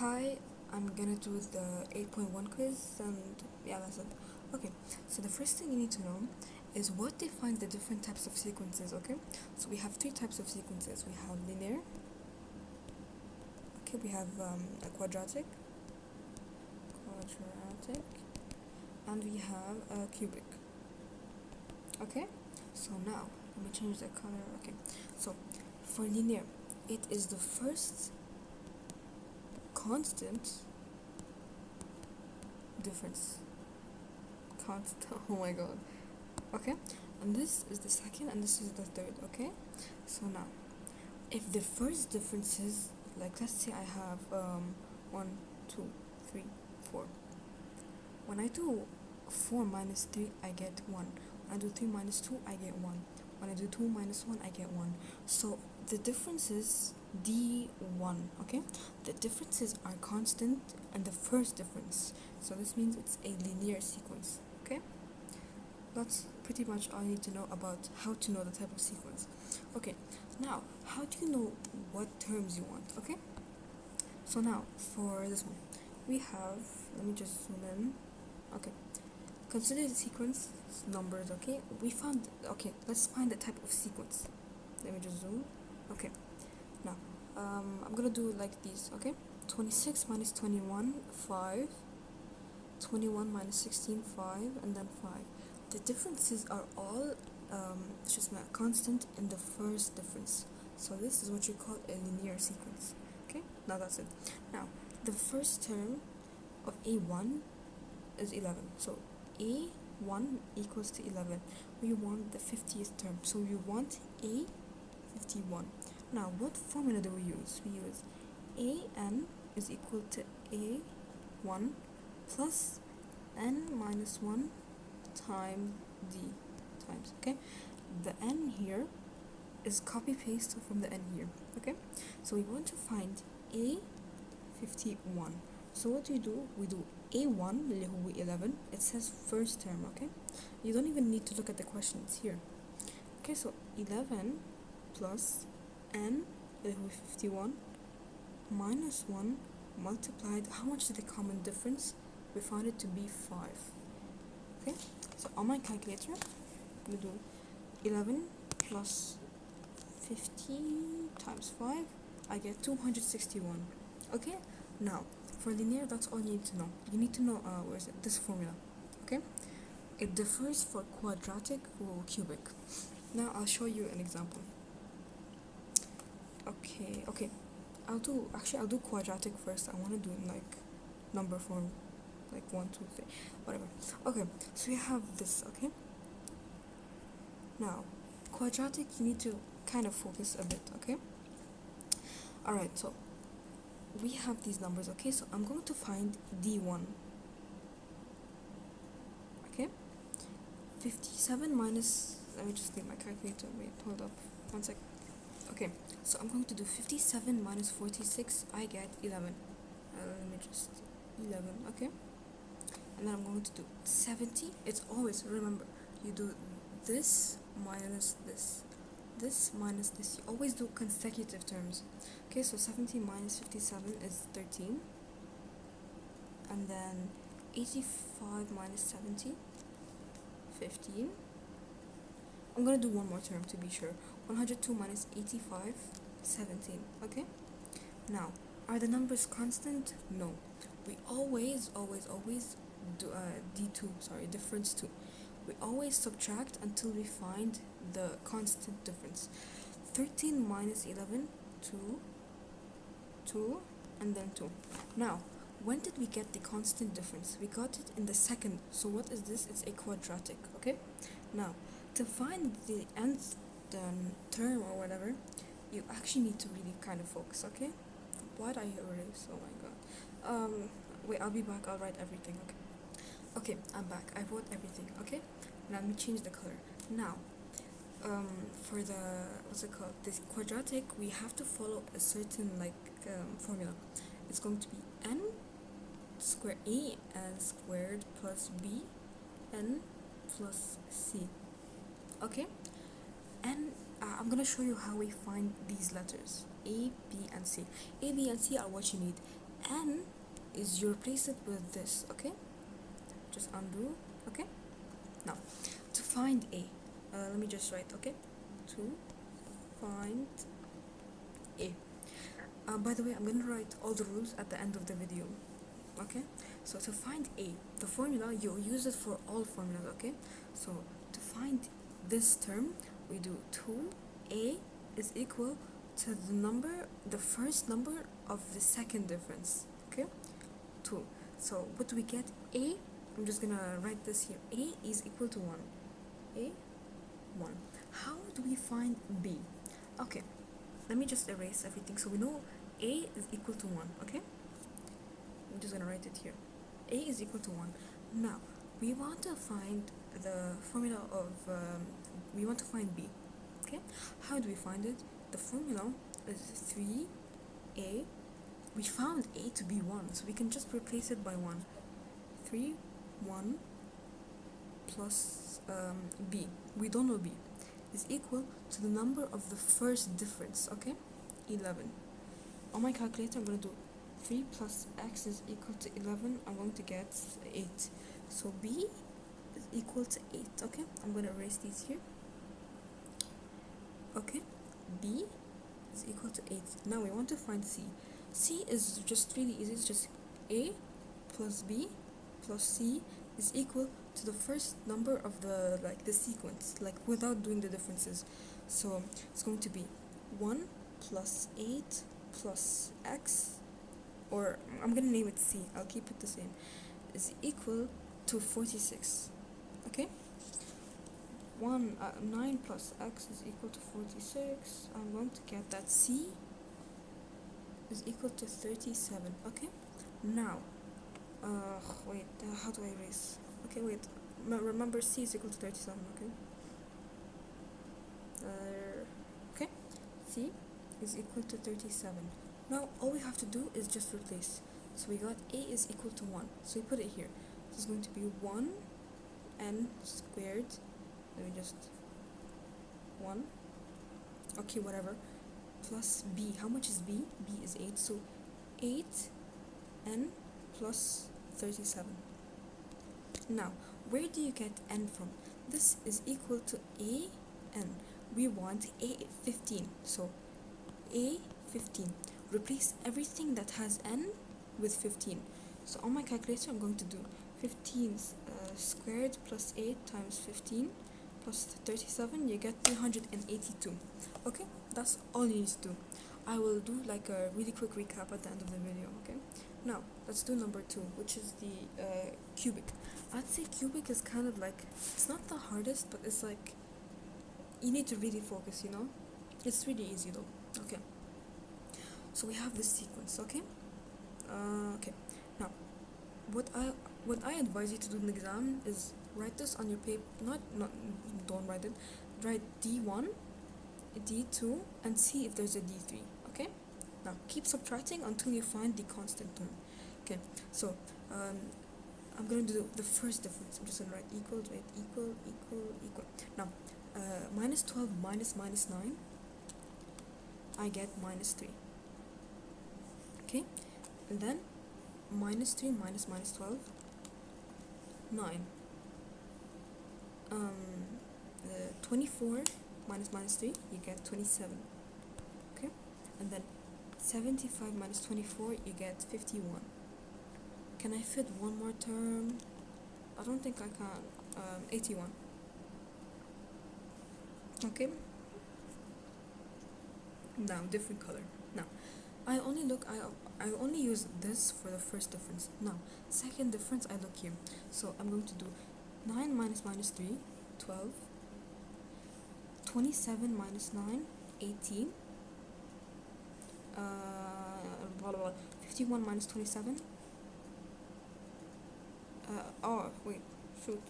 Hi, I'm gonna do the 8.1 quiz and yeah, that's it. Okay, so the first thing you need to know is what defines the different types of sequences, okay? So we have three types of sequences. We have linear, okay, we have a quadratic, and we have a cubic, okay? So now, let me change the color, okay. So for linear, it is the first constant difference. Constant, oh my god. Okay, and this is the second and this is the third. Okay, so now if the first differences, like let's say I have 1 2 3 4, when I do 4 minus 3 I get 1, when I do 3 minus 2 I get 1, when I do 2 minus 1 I get 1. So the differences d1, okay, the differences are constant and the first difference, so this means it's a linear sequence. Okay, that's pretty much all you need to know about how to know the type of sequence. Okay, now how do you know what terms you want? Okay, so now for this one, we have, let me just zoom in. Okay, consider the sequence numbers. Okay, we found, okay, let's find the type of sequence. Let me just zoom. Okay, now I'm gonna do like these. Okay, 26 minus 21 5, 21 minus 16 5, and then 5. The differences are all just constant in the first difference, so this is what you call a linear sequence. Okay, now that's it. Now the first term of a1 is 11, so a1 equals to 11. We want the 50th term, so we want a51. Now what formula do we use? We use an is equal to a1 plus n minus 1 times d times, okay, the n here is copy paste from the n here. Okay, so we want to find a51. So what do? We do a1 اللي هو 11, it says first term. Okay, you don't even need to look at the questions here. Okay, so 11 plus n اللي هو 51 minus 1 multiplied, how much is the common difference? We found it to be 5. Okay, so on my calculator we do 11 plus 50 times 5, I get 261. Okay, now for linear, that's all you need to know. You need to know where is it, this formula. Okay, it differs for quadratic or cubic. Now I'll show you an example. Okay, I'll do quadratic first. I want to do like number form, like 1 2 3 whatever. Okay, so we have this. Okay, now quadratic, you need to kind of focus a bit. Okay, all right, so we have these numbers. Okay, so I'm going to find d1. Okay, 57 minus, let me just leave my calculator. Wait, hold up 1 sec. Okay, so I'm going to do 57 minus 46, I get 11. Let me just 11. Okay, and then I'm going to do 70. It's always, remember, you do this minus this minus this. You always do consecutive terms. Okay, so 70 minus 57 is 13, and then 85 minus 70, 15. I'm gonna do one more term to be sure. 102 minus 85, 17. Okay, now are the numbers constant? No, we always do d2, sorry, difference 2. We always subtract until we find the constant difference. 13 minus 11, 2, 2, and then 2. Now when did we get the constant difference? We got it in the second. So what is this? It's a quadratic. Okay, now to find the nth term or whatever, you actually need to really kind of focus. Okay, why did I erase? Oh my god. Wait, I'll be back. I'll write everything. Okay, I'm back. I wrote everything. Okay, now let me change the color. Now for the, what's it called, this quadratic, we have to follow a certain like formula. It's going to be n square a n squared plus b n plus c. Okay, and I'm gonna show you how we find these letters a, b, and c. A, b, and c are what you need. n is you replace it with this, okay? Just undo, okay? Now, to find a, let me just write, okay? To find a. By the way, I'm gonna write all the rules at the end of the video, okay? So to find a, the formula, you use it for all formulas, okay? So to find this term, we do 2a is equal to the number, the first number of the second difference, okay? 2. So what do we get? A, I'm just gonna write this here. A is equal to 1. A, 1. How do we find B? Okay, let me just erase everything. So we know A is equal to 1, okay? I'm just gonna write it here. A is equal to 1. Now, we want to find the formula of, we want to find B, okay? How do we find it? The formula is 3A. We found A to be 1, so we can just replace it by 1. 3, 1 plus B, we don't know B, is equal to the number of the first difference, okay? 11. On my calculator, I'm going to do 3 plus x is equal to 11. I'm going to get 8. So B is equal to 8, okay? I'm going to erase these here. Okay, B is equal to 8. Now we want to find C. C is just really easy. It's just A plus B plus C is equal to the first number of the, like, the sequence, like without doing the differences. So it's going to be 1 plus 8 plus x, or I'm gonna name it C, I'll keep it the same, is equal to 46, okay? 9 plus x is equal to 46. I'm going to get that C is equal to 37, okay? Now, wait, how do I erase? Okay, wait, remember C is equal to 37, okay? Okay, C is equal to 37. Now, all we have to do is just replace. So we got A is equal to 1, so we put it here. So it's going to be 1n squared, let me just, 1, okay, whatever, plus B. How much is B? B is 8, so 8n plus 37. Now, where do you get n from? This is equal to an. We want a 15, so a 15. Replace everything that has n with 15. So on my calculator, I'm going to do 15 squared plus 8 times 15 plus 37. You get 382. Okay, that's all you need to do. I will do like a really quick recap at the end of the video, okay? Now, let's do number 2, which is the cubic. I'd say cubic is kind of like, it's not the hardest, but it's like, you need to really focus, you know? It's really easy though, okay? So we have this sequence, okay? Okay, now, what I advise you to do in the exam is write this on your paper, don't write it, write D1, D2, and see if there's a D3, okay? Now, keep subtracting until you find the constant term. Okay, so I'm going to do the first difference. I'm just going to write equal, right? Equal. Now, minus 12 minus 9, I get minus 3. Okay, and then minus 3 minus 12, 9. 24 minus 3, you get 27. Okay, and then 75 minus 24, you get 51. Can I fit one more term? I don't think I can. 81. Okay. Now, different color. Now, I only use this for the first difference. Now, second difference, I look here. So I'm going to do 9 minus 3, 12. 27 minus 9, 18. 51 minus 27. Oh, wait, shoot.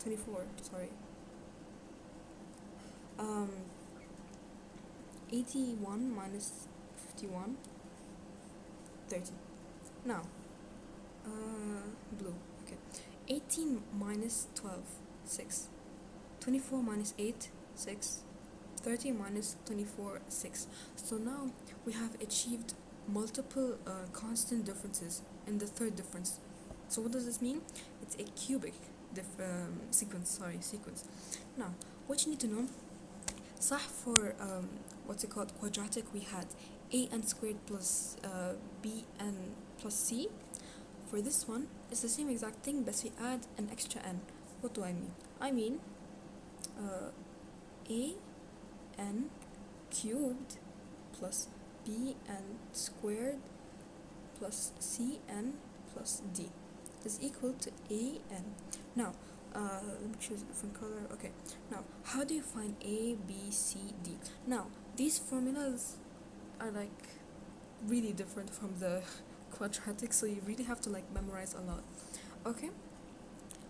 24, sorry. 81 minus 51, 30. Now, blue, okay. 18 minus 12, 6. 24 minus 8, 6. 30 minus 24, 6. So now we have achieved multiple constant differences in the third difference. So what does this mean? It's a cubic sequence. Now, what you need to know, صح for what's it called, quadratic, we had an squared plus bn plus c. For this one, it's the same exact thing, but we add an extra n. What do I mean? I mean an cubed plus bn squared plus cn plus d is equal to an. Now, let me choose a different color. Okay, now how do you find a, b, c, d? Now, these formulas are like really different from the quadratic, so you really have to like memorize a lot. Okay,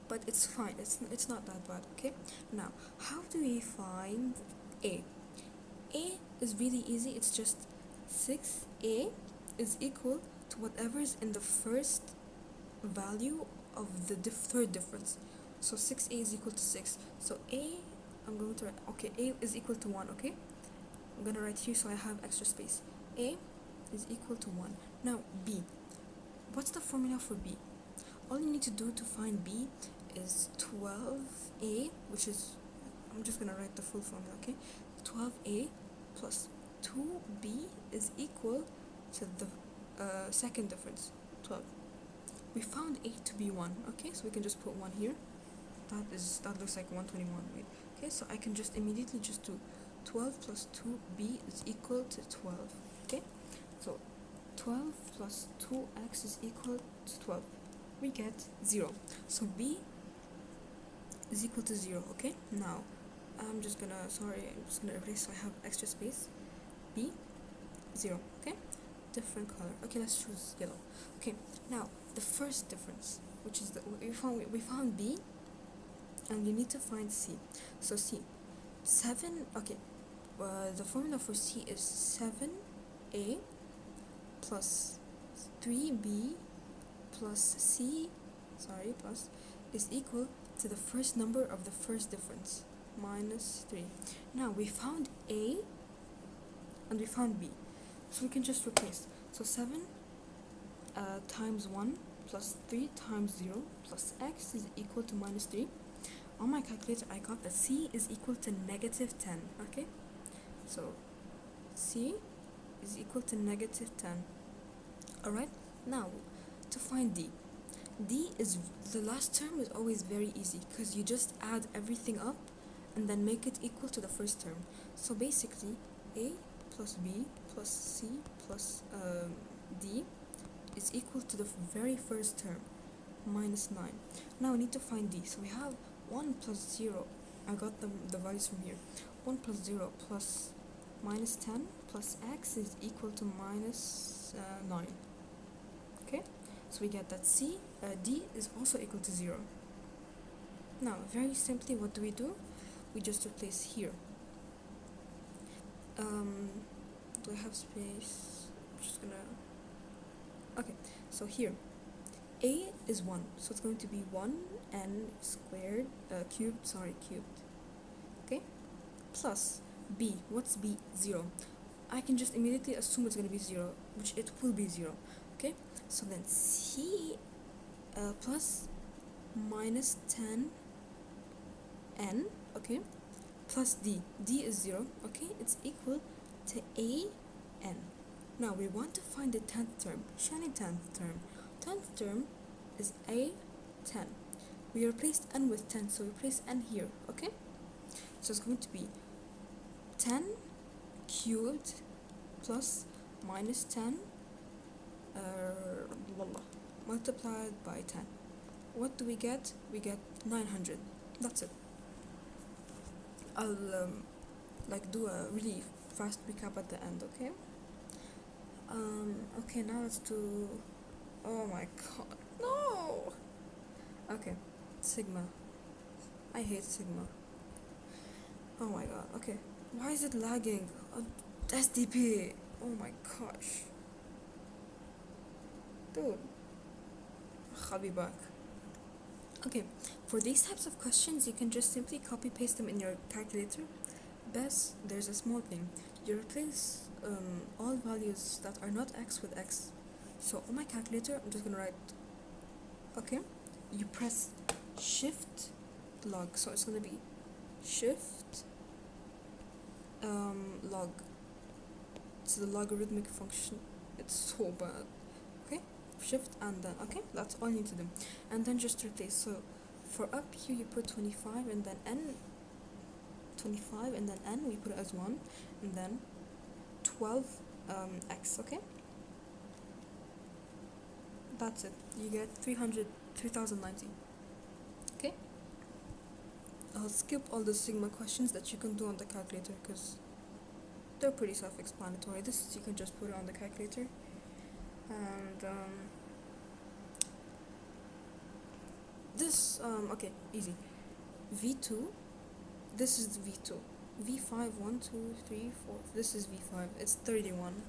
but it's fine, it's not that bad. Okay, now how do we find a is really easy. It's just 6a is equal to whatever is in the first value of the third difference. So 6a is equal to 6. So I'm going to write, okay, a is equal to 1. Okay, I'm gonna write here so I have extra space. A is equal to 1. Now b, what's the formula for b? All you need to do to find b is 12a, which is, I'm just gonna write the full formula. Okay, 12a plus 2b is equal to the second difference, 12. We found a to be 1. Okay, so we can just put 1 here. That looks like 121. Wait. Okay, so I can just immediately just do 12 plus 2b is equal to 12. Okay, so 12 plus 2x is equal to 12. We get 0. So b is equal to 0. Okay, now I'm just gonna erase so I have extra space. B 0. Okay, different color. Okay, let's choose yellow. Okay, now the first difference, which is we found b, and we need to find c. So c, 7. Okay, the formula for c is 7a plus 3b plus plus is equal to the first number of the first difference, minus 3. Now we found a and we found b, so we can just replace. So 7 times 1 plus 3 times 0 plus x is equal to minus 3. On my calculator I got that c is equal to negative 10. Okay, so c is equal to negative 10. Alright, now to find d, is the last term is always very easy because you just add everything up and then make it equal to the first term. So basically a plus b plus c plus d is equal to the very first term, minus 9. Now we need to find d. So we have 1 plus 0. I got the values from here. 1 plus 0 plus minus 10 plus x is equal to minus 9. Okay, so we get that d is also equal to 0. Now very simply, what do? We just replace here. Do I have space? I'm just gonna, okay, so here a is 1, so it's going to be 1n squared cubed, okay, plus b. What's b? 0. I can just immediately assume it's going to be 0, which it will be 0. Okay, so then c plus minus 10n, okay, plus d is 0. Okay, it's equal to an. Now we want to find the 10th term. Shani 10th term. 10th term is a10. We replaced n with 10, so we place n here. Okay, so it's going to be 10 cubed plus minus 10 multiplied by 10. What do we get? We get 900. That's it. I'll do a really fast recap at the end. Okay, okay, now let's do, oh my god, no. Okay, sigma. I hate sigma. Oh my god. Okay, why is it lagging? SDP. Oh my gosh, dude, I'll be back. Okay, for these types of questions you can just simply copy paste them in your calculator. Best, there's a small thing, you replace all values that are not x with x. So on my calculator, I'm just gonna write, okay, you press shift log, so it's gonna be shift log. It's the logarithmic function. It's so bad. Okay, shift and then, okay, that's all you need to do, and then just replace. So for up here you put 25 and then n, 25 and then n we put it as 1, and then 12 x. Okay, that's it. You get 3090. Okay, I'll skip all the sigma questions that you can do on the calculator because they're pretty self-explanatory. This you can just put it on the calculator. And this okay, easy. V2, this is V2. V5, 1, 2, 3, 4. This is V5. It's 31.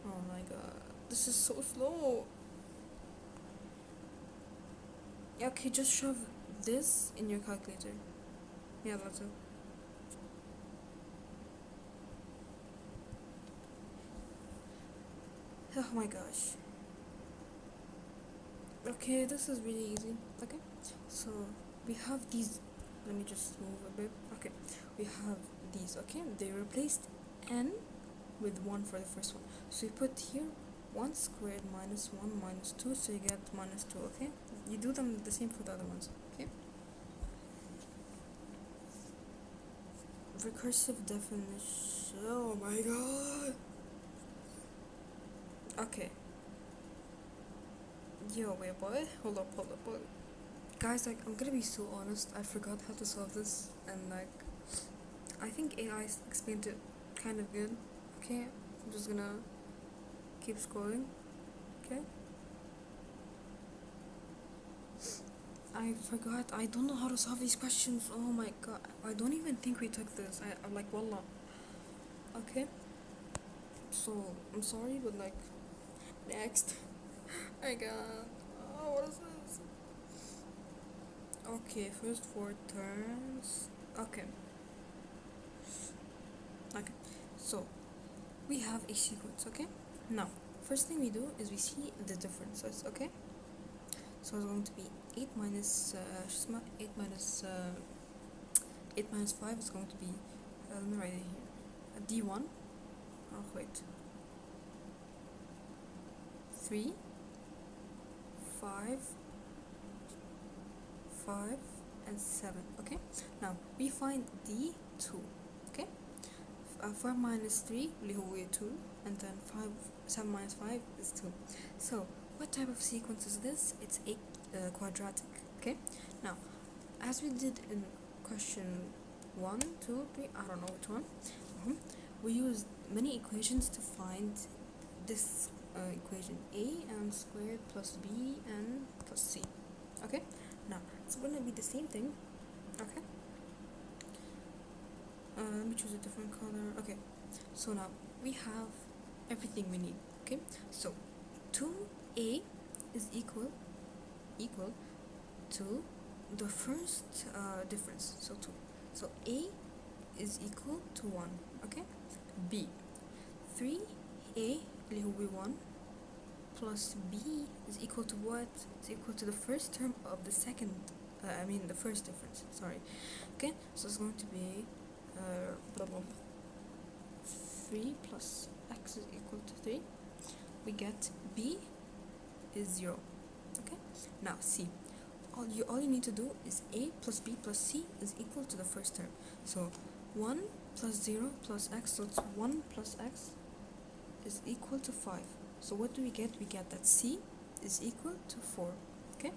Oh my god, this is so slow. Okay, just shove this in your calculator. Yeah, that's it. Oh my gosh. Okay, this is really easy. Okay, so we have these. Let me just move a bit. Okay, we have these. Okay, they replaced n with 1 for the first one. So you put here 1 squared minus 1 minus 2, so you get minus 2. Okay, you do them the same for the other ones. Okay, recursive definition. Oh my god. Okay. Yo, wait, what? Hold up. Guys, like, I'm gonna be so honest, I forgot how to solve this, and like, I think AI explained it kind of good. Okay, I'm just gonna keep scrolling. Okay. I forgot, I don't know how to solve these questions. Oh my god, I don't even think we took this. I'm like, wallah. Okay, so, I'm sorry, but like, next. I got, oh, what is this? Okay, first 4 terms. Okay. Okay, so we have a sequence. Okay, now first thing we do is we see the differences. Okay, so it's going to be 8 minus 8 minus 8 minus 5 is going to be let me write it here, d1. Oh wait, 3, 5, 5 and 7. Okay, now we find d2. Okay, 4 minus 3 اللي هو 2, and then 7 minus 5 is 2. So what type of sequence is this? It's a quadratic. Okay, now as we did in question 1, 2, 3, I don't know which one, we used many equations to find this equation, a n squared plus b n plus c. Okay, now it's gonna be the same thing. Okay, let me choose a different color. Okay, so now we have everything we need. Okay, so 2a is equal to the first difference, so 2. So a is equal to 1. Okay, b 3a اللي هو 1 plus b is equal to what? It's equal to the first term of the second, the first difference, sorry. Okay, so it's going to be blah blah 3 plus x is equal to 3. We get b is 0. Okay, now c. All you need to do is a plus b plus c is equal to the first term. So 1 plus 0 plus x, so it's 1 plus x is equal to 5. So what do we get? We get that c is equal to 4. Okay,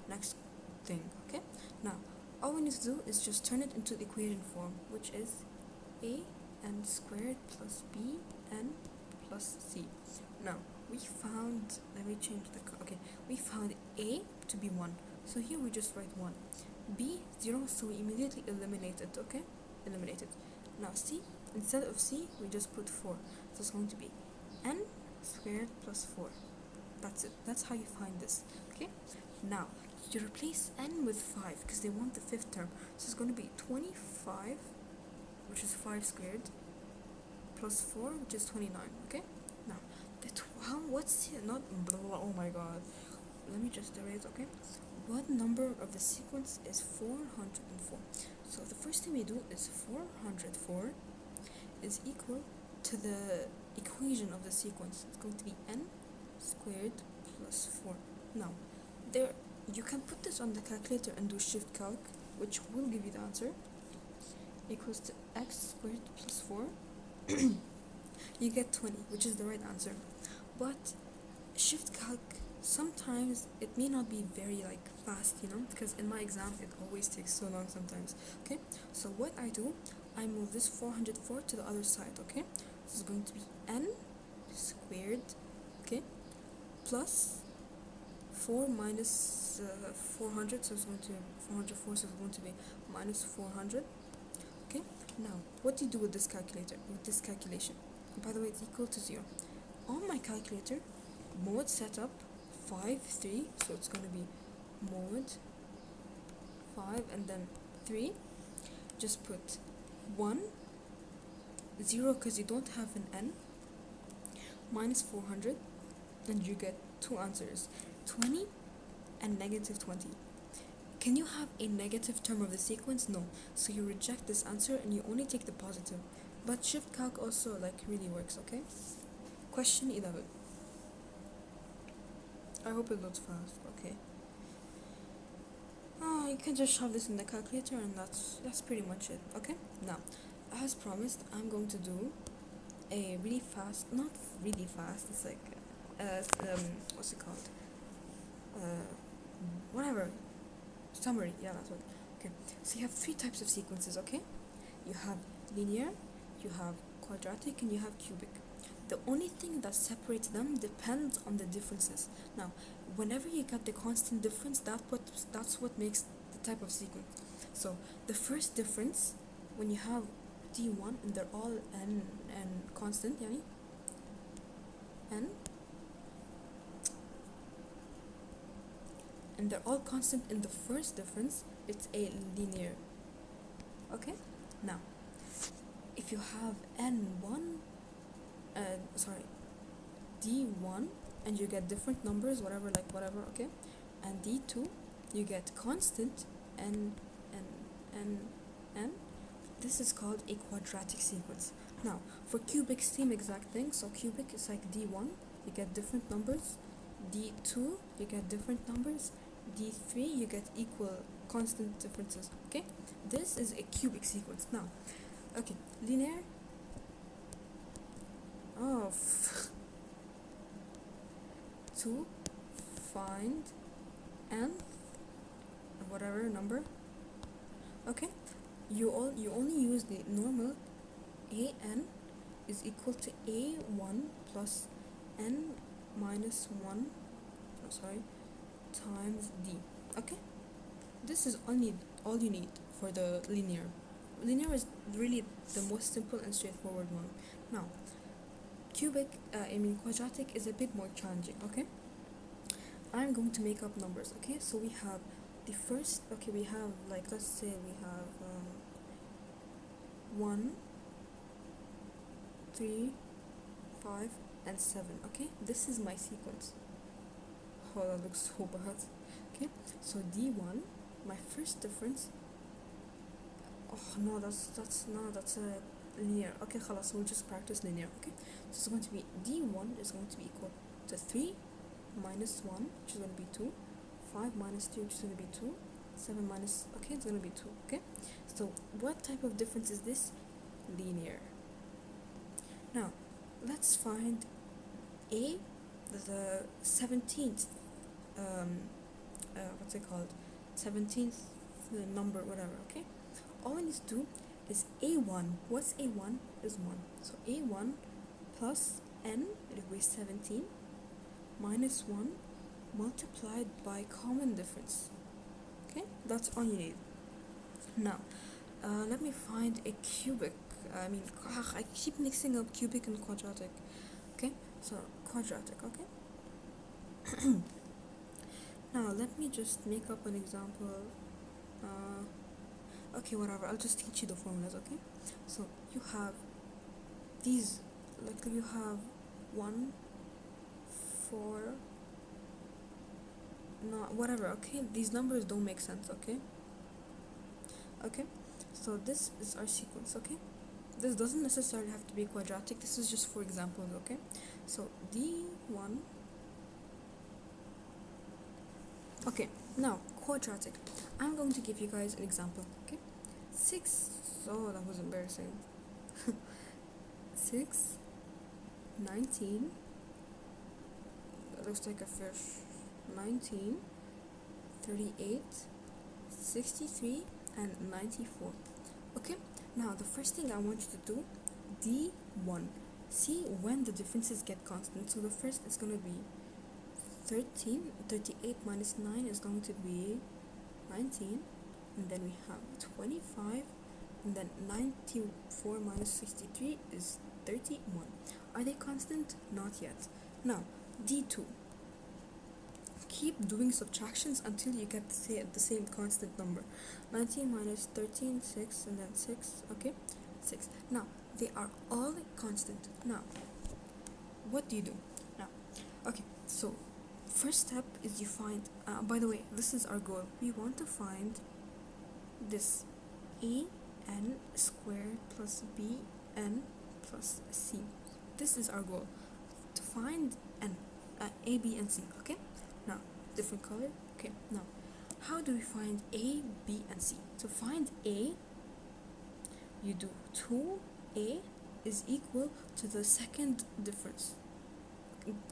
next thing. Okay, now all we need to do is just turn it into the equation form, which is a n squared plus b n plus c. Now we found, let me change the okay, we found a to be 1, so here we just write 1, b 0, so we immediately eliminate it. Okay, eliminate it. Now c, instead of c we just put 4, so it's going to be n squared plus 4. That's it. That's how you find this. Okay, now you replace n with 5 because they want the fifth term, so it's going to be 25 which is 5 squared, plus 4, which is 29. Okay, now what's here? Not blah, blah, blah, oh my god, let me just erase. Okay, what number of the sequence is 404? So the first thing we do is 404 is equal to the equation of the sequence. It's going to be n squared plus 4. Now, there you can put this on the calculator and do shift calc, which will give you the answer, equals to x squared plus 4. You get 20, which is the right answer. But shift calc, sometimes it may not be very like fast, because in my exam it always takes so long sometimes. Okay, so what I do, I move this 404 to the other side. Okay, this is going to be n squared, okay, plus 4 minus 400, so it's going to 404, so it's going to be minus 400. Okay, now what do you do with this calculator, with this calculation? By the way, it's equal to 0. On my calculator, mode setup 5 3, so it's going to be mode 5 and then 3. Just put 1 0 because you don't have an n, minus 400, and you get two answers, 20 and negative 20. Can you have a negative term of the sequence? No, so you reject this answer and you only take the positive. But shift calc also like really works. Okay, question 11. I hope it loads fast. Okay, you can just shove this in the calculator and that's pretty much it. Okay, now as promised, I'm going to do a really fast, not really fast, it's like what's it called, whatever, summary. Yeah, that's what. Okay, so you have three types of sequences. Okay, you have linear, you have quadratic, and you have cubic. The only thing that separates them depends on the differences. Now, whenever you get the constant difference, that's what makes the type of sequence. So the first difference, when you have d1 and they're all n and constant, yani n, and they're all constant in the first difference, it's a linear. Okay, now if you have n1, d1, and you get different numbers, whatever, okay, and d2, you get constant n, this is called a quadratic sequence. Now for cubic, same exact thing. So cubic is like d1, you get different numbers, d2 you get different numbers, d3 you get equal constant differences. Okay, this is a cubic sequence. Now, okay, linear, to find nth whatever number. Okay, you only use the normal an is equal to a1 plus n minus 1 times d. Okay, this is all you need for the linear. Linear is really the most simple and straightforward one. Now quadratic is a bit more challenging. Okay, I'm going to make up numbers. Okay, so we have the first, we have, like, let's say we have 1 3 5 and 7. Okay, this is my sequence. Oh, that looks so bad. Okay, so d1, my first difference, no, that's a linear. Okay, khalas, we'll just practice linear. Okay, so it's going to be d1 is going to be equal to 3 minus 1, which is going to be 2, 5 minus 3, which is going to be 2, 7 minus, okay, it's going to be 2. Okay, so what type of difference is this? Linear. Now let's find the 17th what's it called, 17th number, whatever. Okay, all we need to do is a1. What's a1? Is 1. So a1 plus n, it will be 17 minus 1 multiplied by common difference. Okay, that's all you need. Now let me find a cubic. I keep mixing up cubic and quadratic. Okay, so quadratic. Okay. Now let me just make up an example. Okay, whatever, I'll just teach you the formulas, okay? So you have these, like you have 1 4, no, whatever, okay? These numbers don't make sense, okay? Okay, so this is our sequence, okay? This doesn't necessarily have to be quadratic, this is just for examples, okay? So D1. Okay, now quadratic. I'm going to give you guys an example, okay? 6, oh, that was embarrassing. 6, 19, that looks like a fish. 19, 38, 63, and 94. Okay, now the first thing I want you to do, D1. See when the differences get constant. So the first is going to be 13, 38 minus 9 is going to be 19, and then we have 25, and then 94 minus 63 is 31. Are they constant? Not yet. Now, D2. Keep doing subtractions until you get the same constant number. 19 minus 13, 6, and then 6, okay? 6. Now, they are all constant. Now, what do you do? Now, okay, so first step is you find, by the way, this is our goal. We want to find this an squared plus bn plus c. This is our goal, to find n, a, b, and c, okay? Now, different color, okay? Now, how do we find a, b, and c? To find a, you do 2a is equal to the second difference,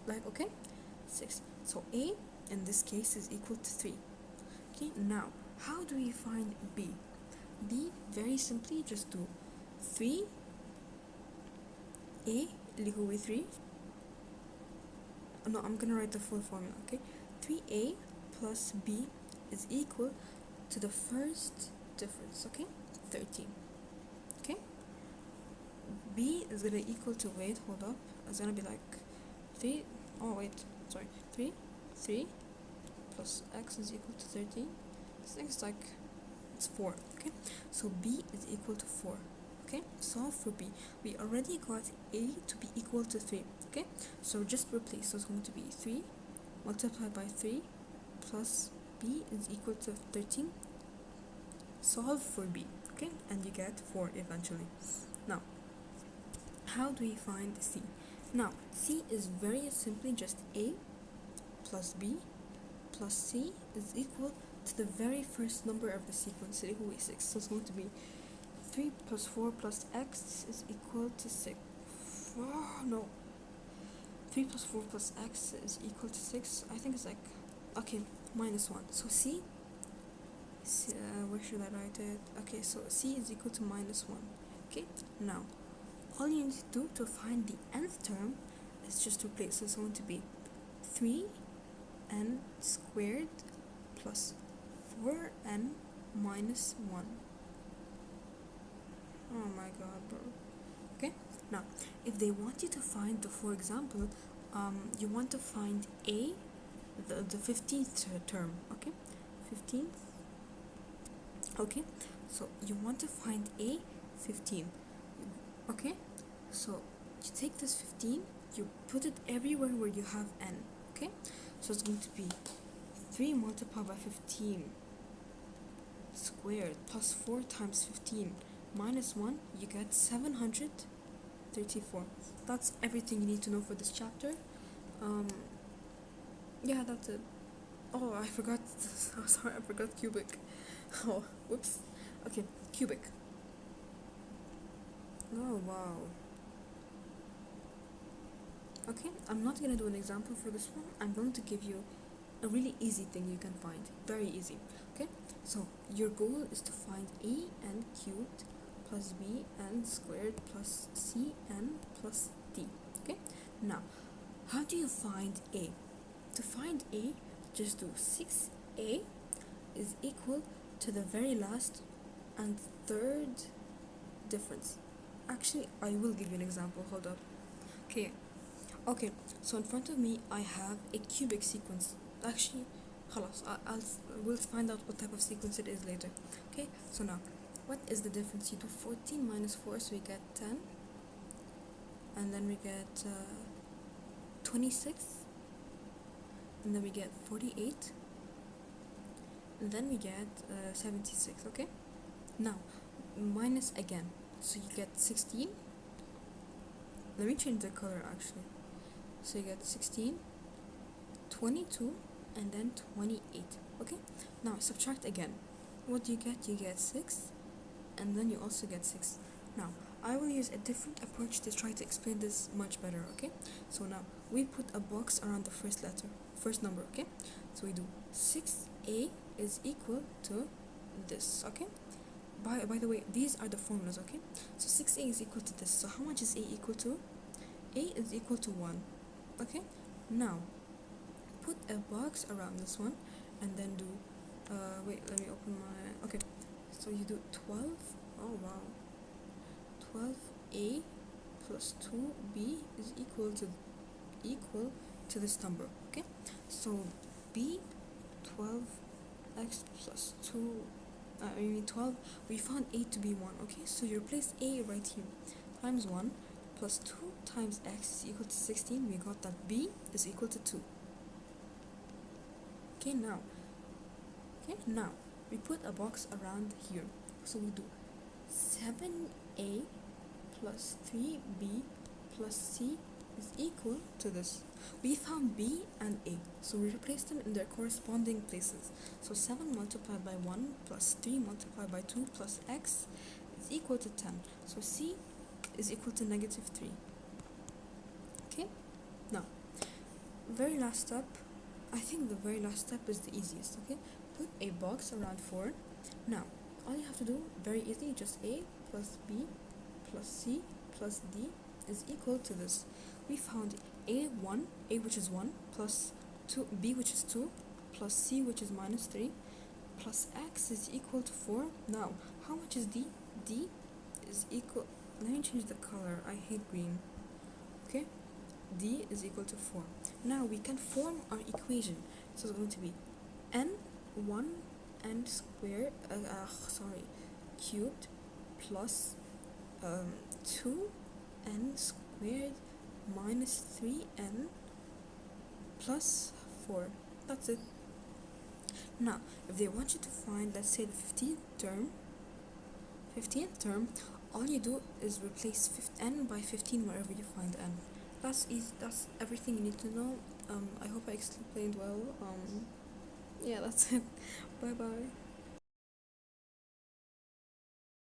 like, okay? 6. So a in this case is equal to 3. Okay, now how do we find b? B, very simply just do 3a اللي هو 3. No, I'm gonna write the full formula, okay? 3a plus b is equal to the first difference, okay? 13. Okay? B is gonna equal to, wait, hold up, it's gonna be like 3, oh wait, sorry, 3 plus x is equal to 13. This thing is like, it's 4, okay? So b is equal to 4, okay? Solve for b. We already got a to be equal to 3, okay? So just replace, so it's going to be 3 multiplied by 3 plus b is equal to 13. Solve for b, okay? And you get 4 eventually. Now, how do we find c? Now, c is very simply just a plus b plus c is equal to the very first number of the sequence, 6. So it's going to be 3 plus 4 plus x is equal to 6. Oh, no. 3 plus 4 plus x is equal to 6. I think it's like, okay, minus 1. So c, where should I write it? Okay, so c is equal to minus 1. Okay, now, all you need to do to find the nth term is just replace. So it's going to be 3n squared plus 4n minus 1. Oh my god, bro. Okay, now if they want you to find the, for example, you want to find a, the 15th term, okay? 15th, okay? So you want to find a 15, okay? So you take this 15, you put it everywhere where you have n, okay? So it's going to be 3 multiplied by 15 squared plus 4 times 15 minus 1, you get 734. That's everything you need to know for this chapter. Yeah, that's it. Oh, I forgot. Oh, sorry, I forgot cubic. Oh, whoops. Okay, cubic. Oh, wow. Okay, I'm not gonna do an example for this one. I'm going to give you a really easy thing you can find. Very easy. Okay, so your goal is to find an cubed plus bn squared plus cn plus d. Okay, now how do you find a? To find a, just do 6a is equal to the very last and third difference. Actually, I will give you an example. Hold up. Okay, so in front of me I have a cubic sequence. Actually, خلاص, we'll find out what type of sequence it is later. Okay, so now what is the difference? You do 14 minus 4, so we get 10, and then we get 26, and then we get 48, and then we get 76. Okay, now minus again, so you get 16. Let me change the color actually. So you get 16, 22, and then 28. Okay, now subtract again. What do you get? You get 6, and then you also get 6. Now I will use a different approach to try to explain this much better. Okay, so now we put a box around the first number. Okay, so we do 6a is equal to this. Okay, by the way, these are the formulas. Okay, so 6a is equal to this. So how much is a equal to? A is equal to 1. Okay, now put a box around this one, and then do wait, let me open my, okay, so you do 12. Oh wow, 12a plus 2b is equal to this number. Okay, so b 12x plus 2, I mean 12, we found a to be 1. Okay, so you replace a right here, times 1 plus 2 times x is equal to 16. We got that b is equal to 2. Okay, now we put a box around here, so we do 7a plus 3b plus c is equal to this. We found b and a, so we replace them in their corresponding places. So 7 multiplied by 1 plus 3 multiplied by 2 plus x is equal to 10. So c is equal to negative 3. Okay, now very last step, I think the very last step is the easiest. Okay, put a box around 4. Now all you have to do, very easy, just a plus b plus c plus d is equal to this. We found a which is 1 plus 2, b which is 2 plus c which is minus 3 plus x is equal to 4. Now how much is d? D is equal, let me change the color, I hate green. Okay, d is equal to 4. Now we can form our equation. So it's going to be n squared cubed plus 2n squared minus 3n plus 4. That's it. Now if they want you to find, let's say, the 15th term, all you do is replace n by 15 wherever you find n. That's easy. That's everything you need to know. I hope I explained well. Yeah, that's it. Bye bye.